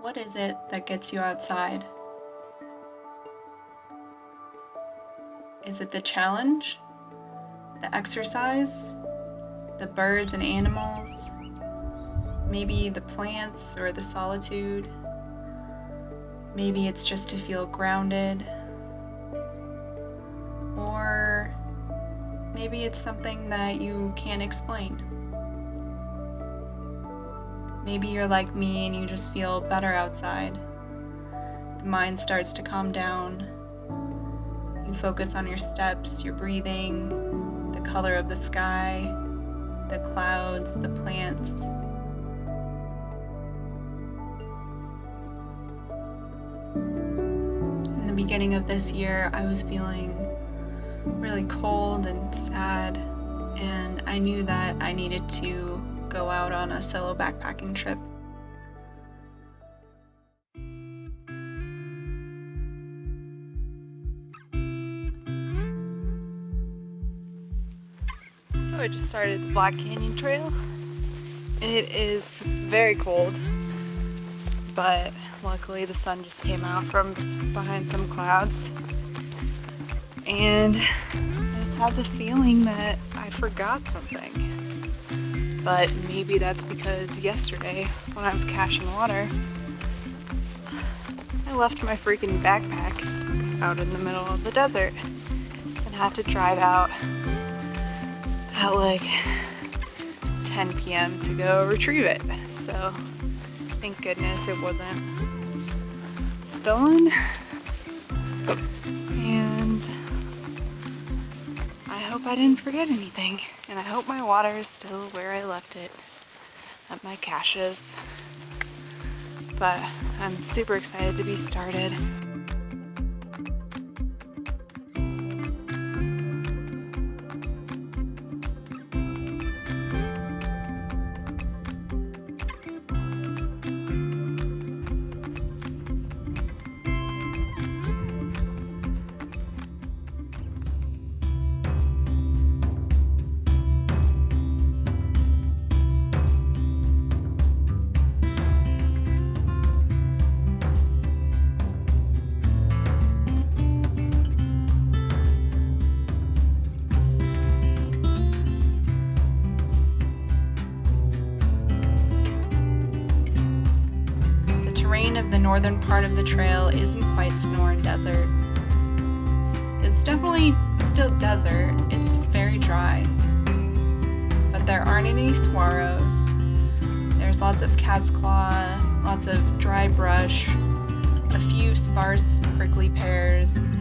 What is it that gets you outside? Is it the challenge? The exercise? The birds and animals? Maybe the plants or the solitude? Maybe it's just to feel grounded. Or maybe it's something that you can't explain. Maybe you're like me and you just feel better outside. The mind starts to calm down. You focus on your steps, your breathing, the color of the sky, the clouds, the plants. In the beginning of this year, I was feeling really cold and sad, and I knew that I needed to go out on a solo backpacking trip. So I just started the Black Canyon Trail. It is very cold, but luckily the sun just came out from behind some clouds. And I just have the feeling that I forgot something. But maybe that's because yesterday, when I was caching water, I left my freaking backpack out in the middle of the desert and had to drive out at like 10 p.m. to go retrieve it. So thank goodness it wasn't stolen. And I hope I didn't forget anything. And I hope my water is still where I left it at my caches. But I'm super excited to be started. Of the northern part of the trail isn't quite Sonoran Desert. It's definitely still desert, it's very dry. But there aren't any saguaros. There's lots of cat's claw, lots of dry brush, a few sparse prickly pears.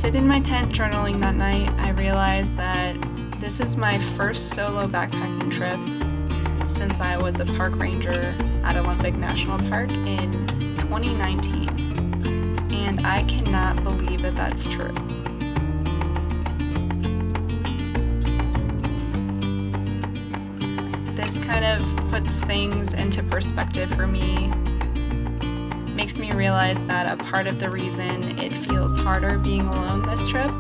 sit in my tent journaling that night, I realized that this is my first solo backpacking trip since I was a park ranger at Olympic National Park in 2019. And I cannot believe that that's true. This kind of puts things into perspective for me. Makes me realize that a part of the reason it feels harder being alone this trip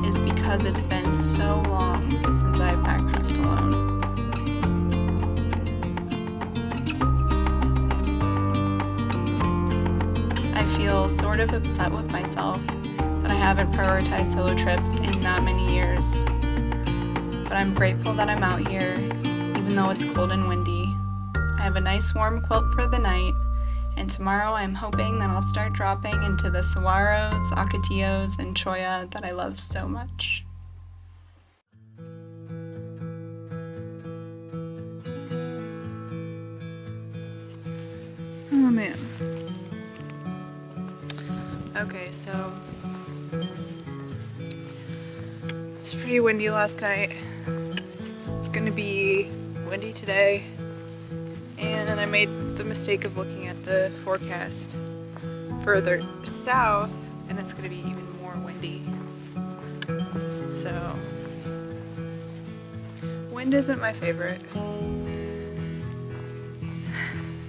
is because it's been so long since I've backpacked alone. I feel sort of upset with myself that I haven't prioritized solo trips in that many years. But I'm grateful that I'm out here, even though it's cold and windy. I have a nice warm quilt for the night, and tomorrow I'm hoping that I'll start dropping into the saguaros, ocotillos, and cholla that I love so much. Oh man. Okay, so it was pretty windy last night. It's gonna be windy today. And I made the mistake of looking at the forecast further south, and it's going to be even more windy. So, wind isn't my favorite.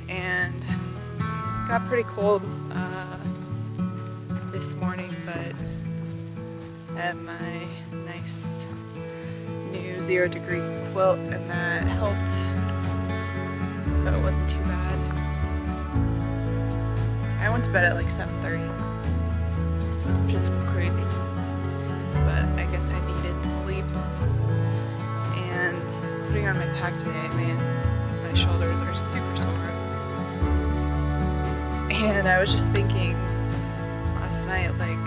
And it got pretty cold this morning, but I have my nice new 0-degree quilt, and that helped. So it wasn't too bad. I went to bed at like 7:30, which is crazy, but I guess I needed to sleep. And putting on my pack today, man, my shoulders are super sore. And I was just thinking last night, like,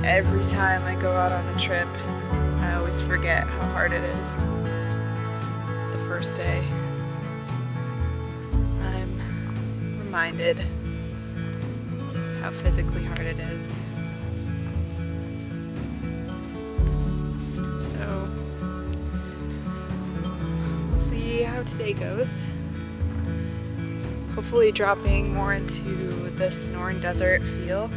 every time I go out on a trip, I always forget how hard it is the first day. Reminded how physically hard it is. So we'll see how today goes. Hopefully dropping more into the Sonoran Desert feel.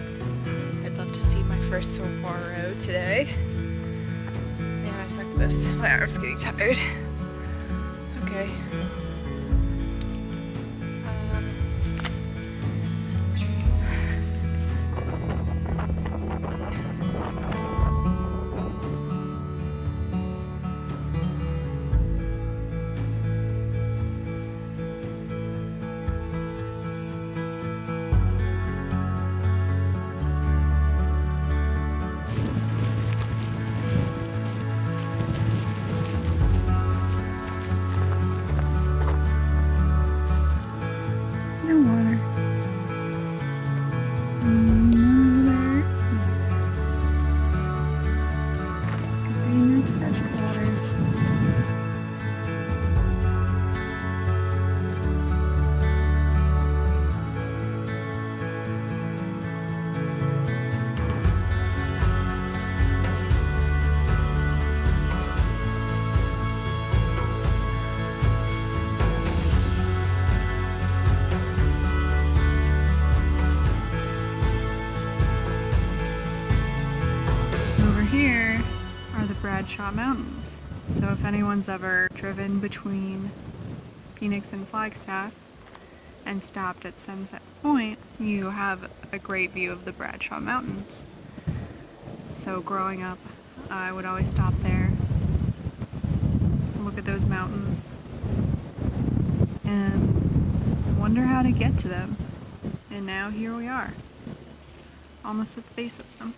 I'd love to see my first saguaro today. Man, I suck at this. My arm's getting tired. Okay. Bradshaw Mountains. So if anyone's ever driven between Phoenix and Flagstaff and stopped at Sunset Point, you have a great view of the Bradshaw Mountains. So growing up, I would always stop there, look at those mountains, and wonder how to get to them. And now here we are, almost at the base of them.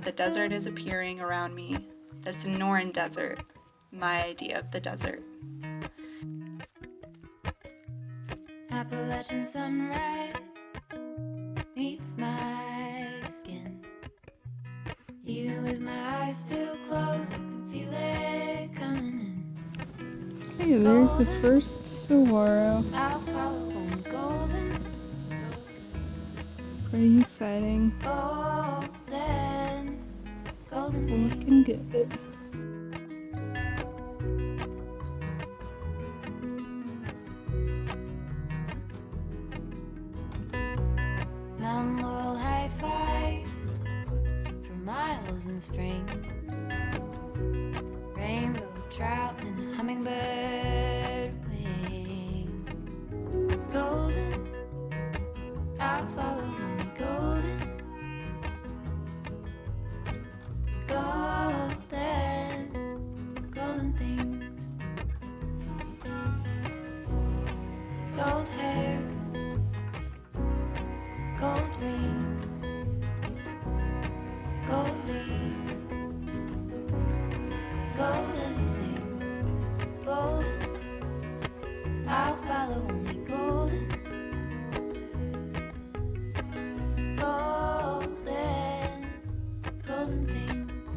The desert is appearing around me. The Sonoran Desert, my idea of the desert. Appalachian sunrise meets my skin. Even with my eyes still closed, I can feel it coming in. Okay, there's the first saguaro. I'll follow on golden, Pretty exciting. golden, golden. Looking good. Mountain laurel high fives for miles in spring. Rainbow trout and a hummingbird wing. Golden, I'll follow only golden. Golden, golden things. Gold hair, gold rings, gold leaves, gold anything, golden. I'll follow only golden, golden, golden things.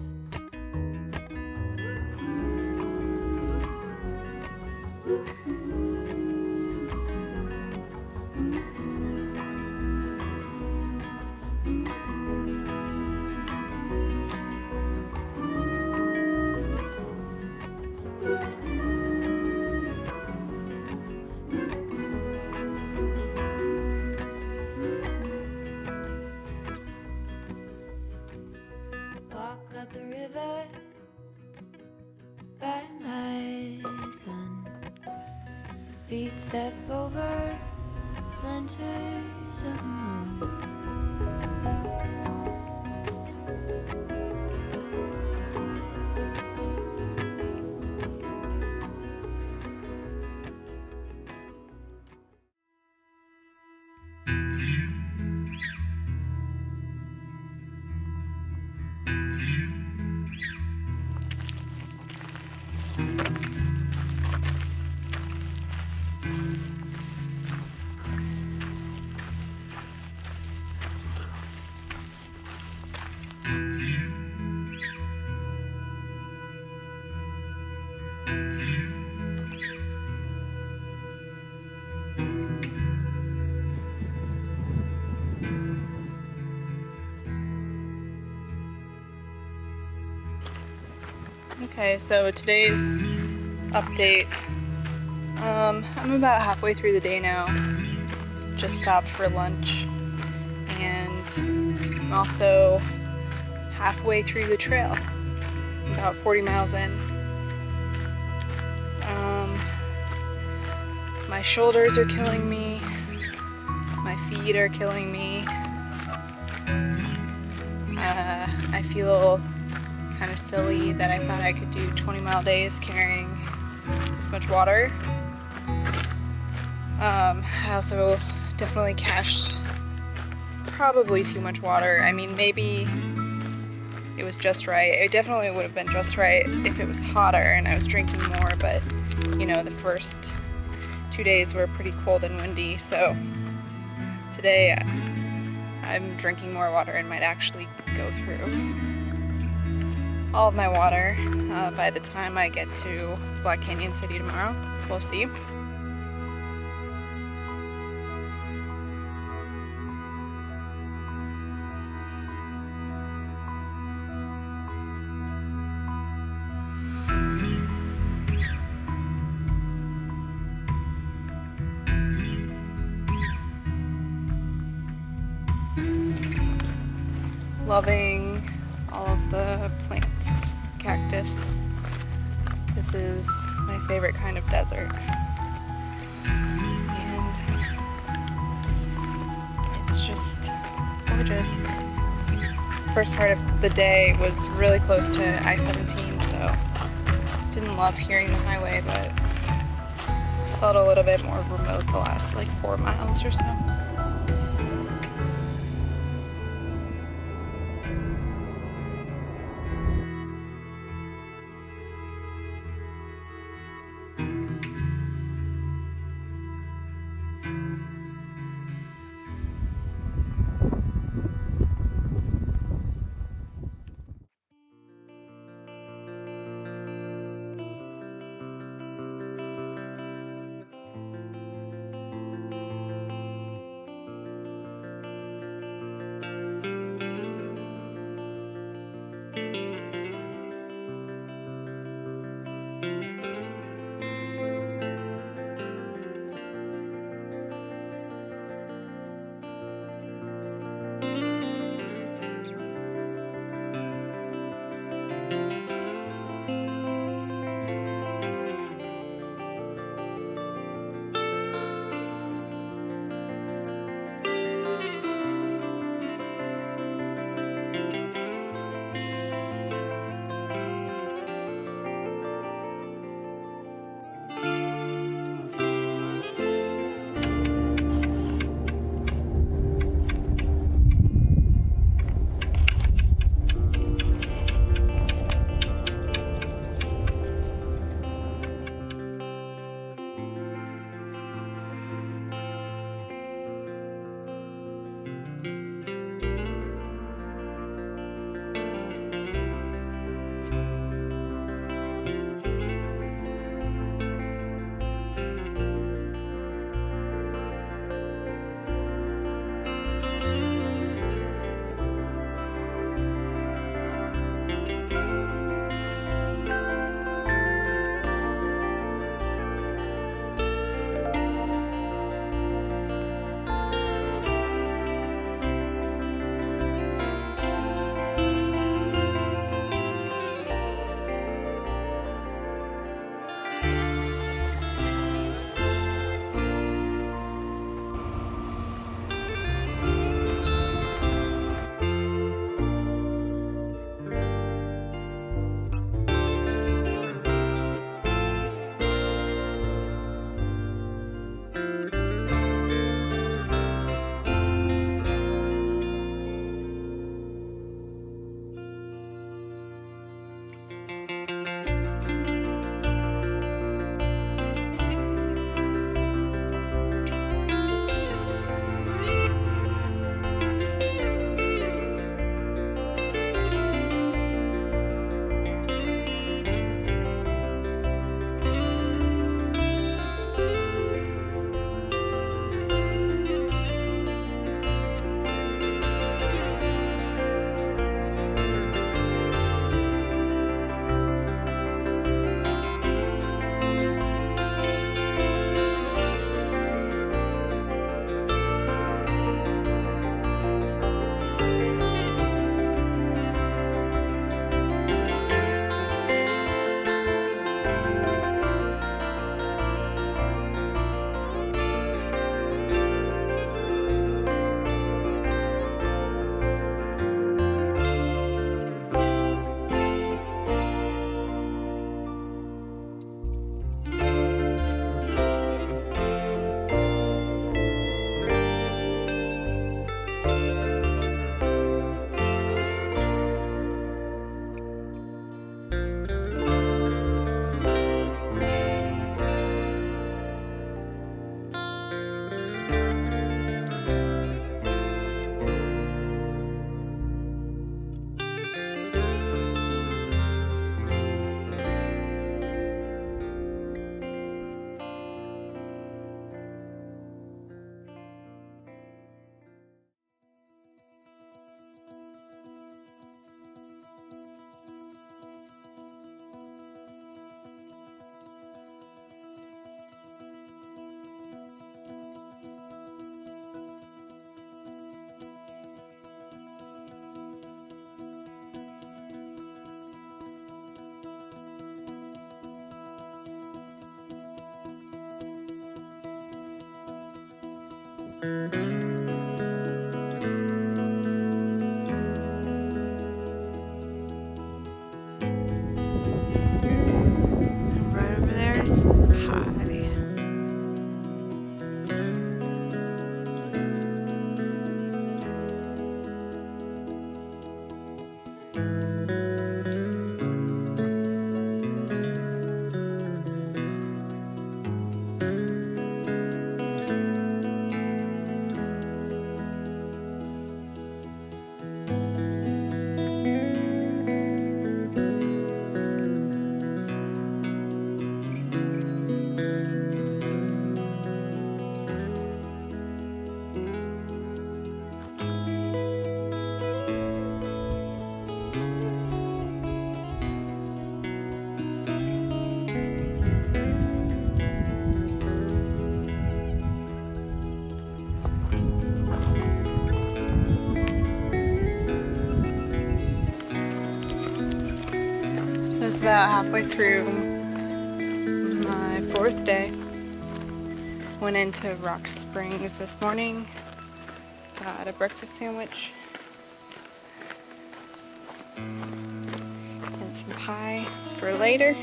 Walk up the river by my son. Feet step over splinters of the moon. Okay, so today's update. I'm about halfway through the day now. Just stopped for lunch, and I'm also halfway through the trail. About 40 miles in. My shoulders are killing me. My feet are killing me. I feel kind of silly that I thought I could do 20-mile days carrying this much water. I also definitely cached probably too much water. I mean, maybe it was just right. It definitely would have been just right if it was hotter and I was drinking more, but you know, the first 2 days were pretty cold and windy, so today I'm drinking more water and might actually go through all of my water by the time I get to Black Canyon City tomorrow. We'll see. Loving all of the plants, cactus. This is my favorite kind of desert. And it's just gorgeous. First part of the day was really close to I-17, so didn't love hearing the highway, but it's felt a little bit more remote the last like 4 miles or so. Right over there is high. So it's about halfway through my 4th day. Went into Rock Springs this morning, got a breakfast sandwich and some pie for later.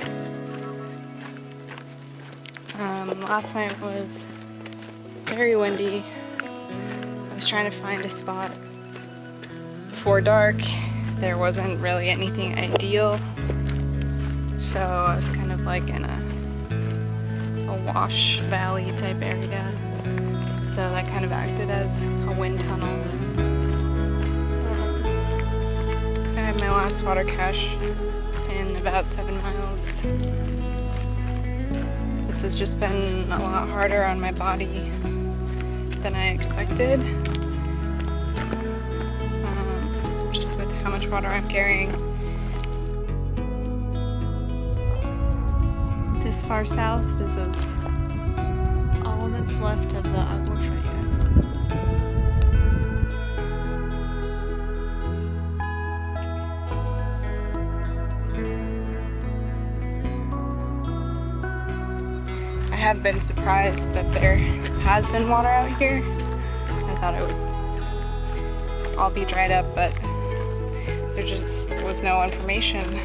Last night was very windy. I was trying to find a spot before dark. There wasn't really anything ideal. So I was kind of like in a wash valley type area. So that kind of acted as a wind tunnel. I had my last water cache in about 7 miles. This has just been a lot harder on my body than I expected. Just with how much water I'm carrying. This far south, this is all that's left of the aquifer yet. I have been surprised that there has been water out here. I thought it would all be dried up, but there just was no information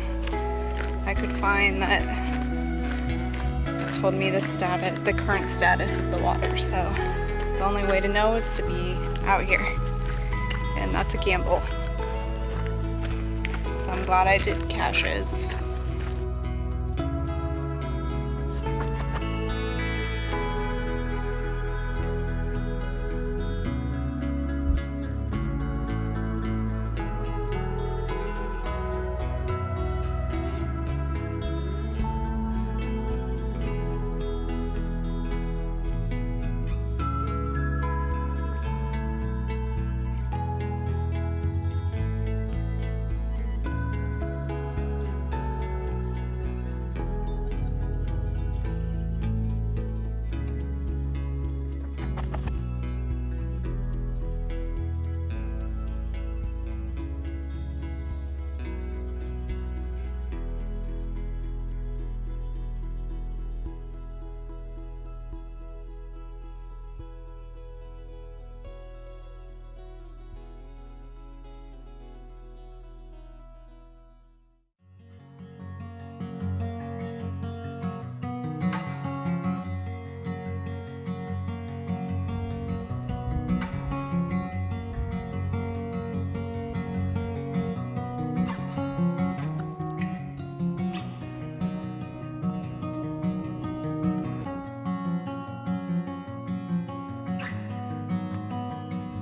I could find that told me the current status of the water. So the only way to know is to be out here, and that's a gamble. So I'm glad I did caches.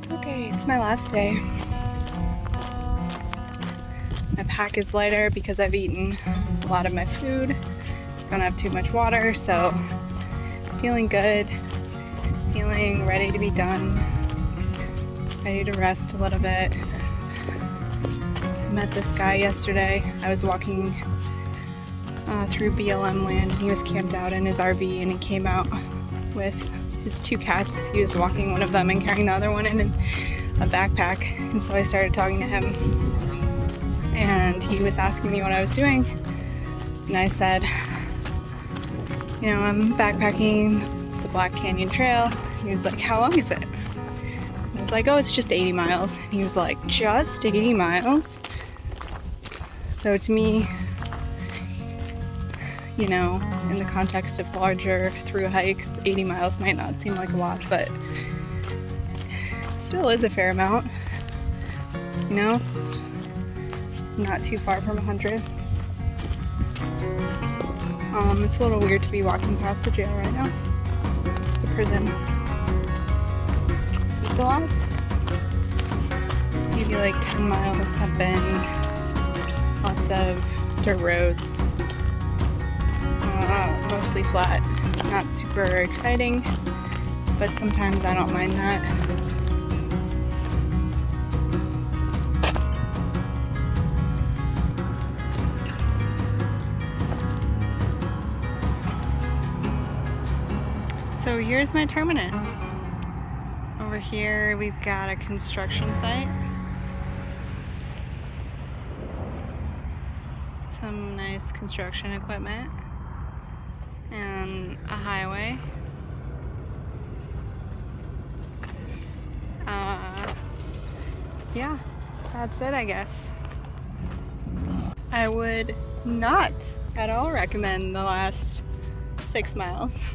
Okay, it's my last day. My pack is lighter because I've eaten a lot of my food. Don't have too much water, so feeling good. Feeling ready to be done. Ready to rest a little bit. I met this guy yesterday. I was walking through BLM land, and he was camped out in his RV, and he came out with his 2 cats. He was walking one of them and carrying the other one in a backpack. And so I started talking to him, and he was asking me what I was doing. And I said, you know, I'm backpacking the Black Canyon Trail. He was like, how long is it? was like, oh, it's just 80 miles. And he was like, just 80 miles? So to me, you know, in the context of larger through hikes, 80 miles might not seem like a lot, but it still is a fair amount, you know? Not too far from 100. It's a little weird to be walking past the jail right now. The prison. The last maybe like 10 miles have been lots of dirt roads. Mostly flat. Not super exciting, but sometimes I don't mind that. So here's my terminus. Over here we've got a construction site. Some nice construction equipment. And a highway. Yeah, that's it, I guess. I would not at all recommend the last 6 miles.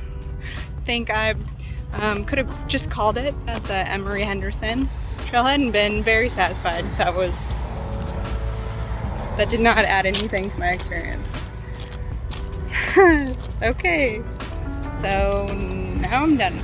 I think I could have just called it at the Emery Henderson trailhead and been very satisfied. That did not add anything to my experience. Okay, so now I'm done.